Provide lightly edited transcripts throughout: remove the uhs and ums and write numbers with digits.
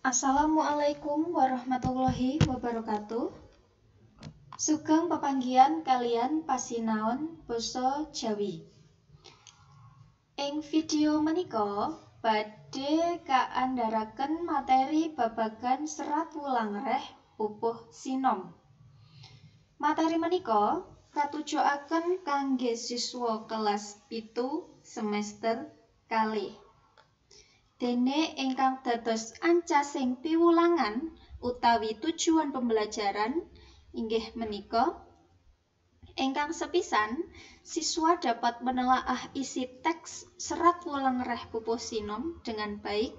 Assalamualaikum warahmatullahi wabarakatuh. Sugeng pepanggihan kalian pasinaon basa Jawi. Ing video menika badhe kaandharaken materi babagan serat wulang reh pupuh sinom. Materi menika katujuaken kangge siswa kelas 7 semester kalih. Dene ingkang dados ancasing piwulangan utawi tujuan pembelajaran inggih menika ingkang sepisan siswa dapat menelaah isi teks serat wulang reh pupuh sinom dengan baik.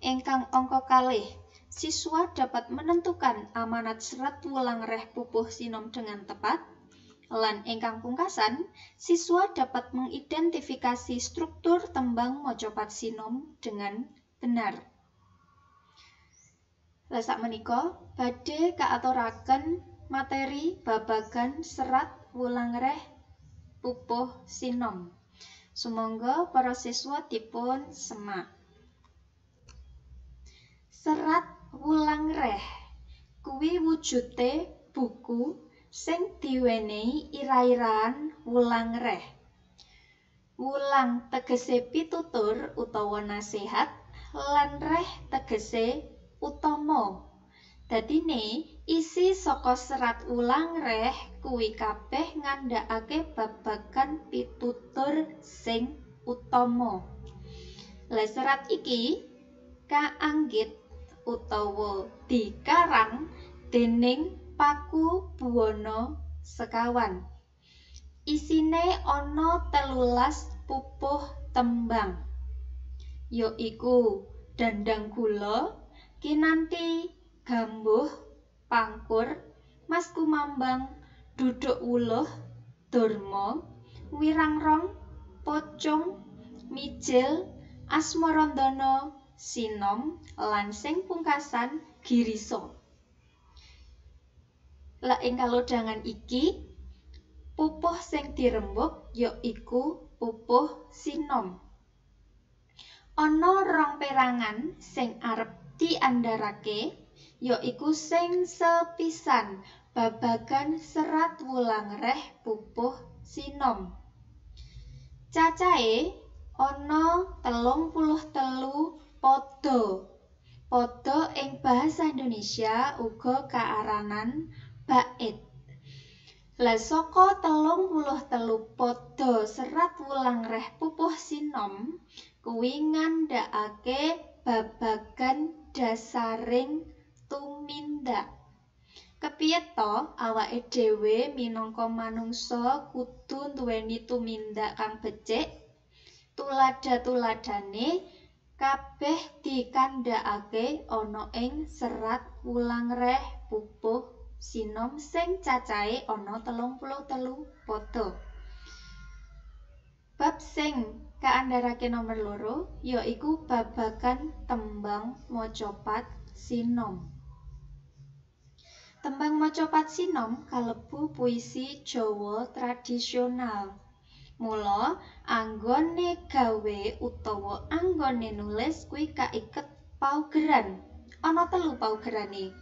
Ingkang angka kalih siswa dapat menentukan amanat serat wulang reh pupuh sinom dengan tepat. Lan ingkang pungkasan, siswa dapat mengidentifikasi struktur tembang mocopat sinom dengan benar. Sak menika badhe kaaturaken materi babagan serat wulang reh pupuh sinom. Sumangga para siswa dipun semak. Serat wulang reh kuwi wujude buku sing diwenehi ira-iraan wulang reh. Wulang tegese pitutur utawa nasihat lan reh tegese utama. Dadine isi saka serat wulang reh kuwi kabeh ngandhakake babagan pitutur sing utama. Lah serat iki kaanggit utawa dikarang dening Paku Buwana sekawan. Isine ana 13 pupuh tembang. Yaiku Dandang Gula, Kinanthi, Gambuh, Pangkur, Mas Kumambang, Duduk Wuluh, Durma, Wirangrong, Pocung, Mijil, Asmarandana, Sinom, lan sing pungkasan Girisa. Lah ing kalodhangan iki pupuh sing dirembug yaiku pupuh sinom. Ana rong perangan sing arep diandharake yaiku sing sepisan babagan serat wulang reh pupuh sinom. Cacahe ana 33 pada. Pada ing basa Indonesia uga kaaranan bait. Lah saka 33 pada serat wulang reh pupuh sinom kuwi ngandhakake babagan dasaring tumindak. Kepiye to awake dhewe minangka manungsa kudu nduweni tumindak kang becik? Tulada-tuladane kabeh dikandhakake ana ing serat wulang reh pupuh sinom sing cacahe ana 33 pada. Bab sing kaandharake nomor 2 yaiku babagan tembang mocopat sinom. Tembang mocopat sinom kalebu puisi Jawa tradisional. Mula anggone gawe utawa anggone nulis kuwi kaiket paugeran. Ana 3 paugerane.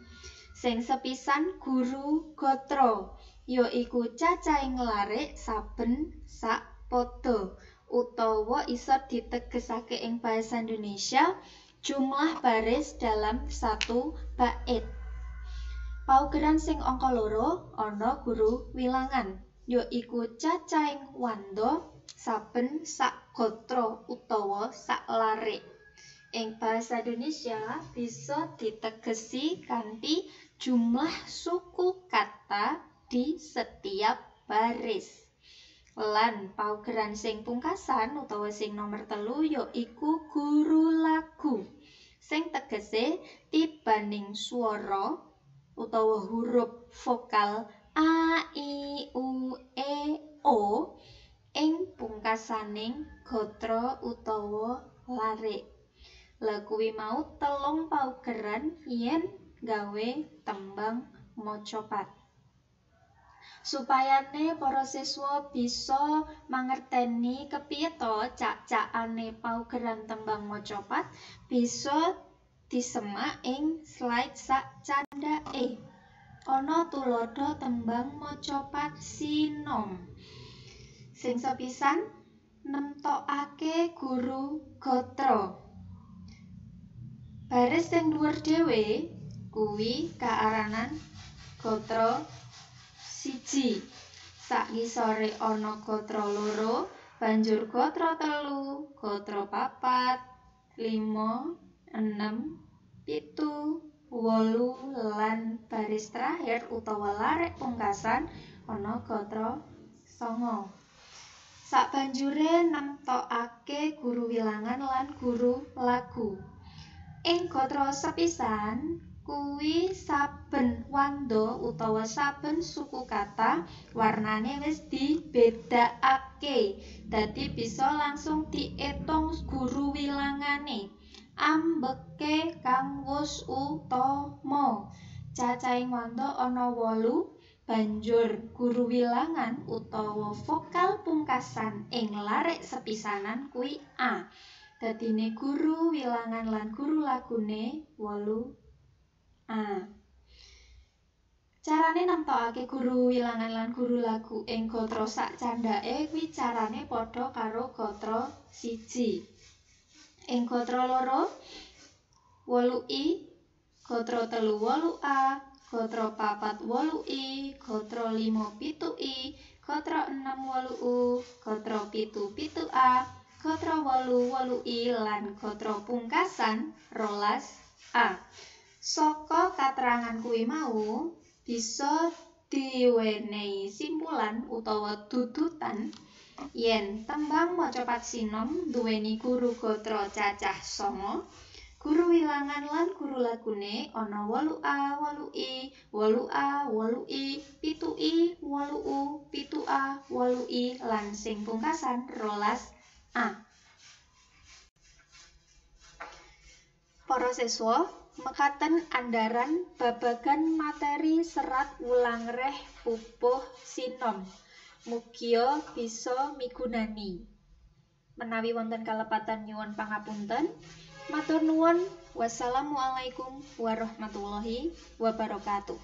Sing sepisan guru gatra yaiku cacahing larik saben sak pada utawa isa ditegesake ing basa Indonesia jumlah baris dalam satu bait. Paugeran sing angka 2 ana guru wilangan yaiku cacahing wanda saben sak gatra utawa sak larik. Ing basa Indonesia bisa ditegesi kanthi jumlah suku kata di setiap baris. Lan paugeran sing pungkasan utawa sing nomor 3 yaiku guru lagu. Sing tegese tibaning swara utawa huruf vokal a, i, u, e, o ing pungkasaning gatra utawa larik. Lah kuwi mau 3 paugeran yen gawe tembang mocopat. Supayane para siswa bisa mangerteni kepiye to cak-cakane paugeran tembang mocopat, bisa disemak ing slide sak candhake. Ana tuladha tembang macapat sinom. Sing sepisan nemtokake guru gatra. Baris sing dhuwur dhewe kuwi kaaranan gatra 1. Sak ngisore ana gatra 2, banjur gatra 3, gatra 4, 5, 6, 7, 8 lan baris terakhir utawa larek pungkasan ana gatra 9. Sabanjure nemtokake guru wilangan lan guru lagu. Ing gatra sepisan kuwi saben wanda utawa saben suku kata warnane wis dibedakake. Dadi bisa langsung diitung guru wilangane. Ambeke kang wus utama. Cacahing wanda ana 8, banjur guru wilangan utawa vokal pungkasan ing larek sepisanan kuwi A. Dadine guru wilangan lan guru lagune 8A. Carane nemtokake guru wilangan lan guru lagu ing gatra sak candhake kuwi carane padha karo gatra 1. Ing gatra 2 8I, gatra 3 8A, gatra 4 8I, gatra 5 7I, gatra 6 8U, gatra 7 7A, gatra 8 8I lan gatra pungkasan 12A. Saka katerangan kuwi mau bisa diwenehi simpulan utawa dudutan yen tembang macapat sinom duweni guru gatra cacah 9, guru wilangan lan guru lagune ana 8A 8I, 8A 8I, 7I 8U, 7A 8I lan sing pungkasan 12A. Para siswa, mekaten andharan babagan materi serat wulangreh pupuh sinom. Mugia bisa migunani. Menawi wonten kalepatan nyuwun pangapunten. Matur nuwun. Wassalamualaikum warahmatullahi wabarakatuh.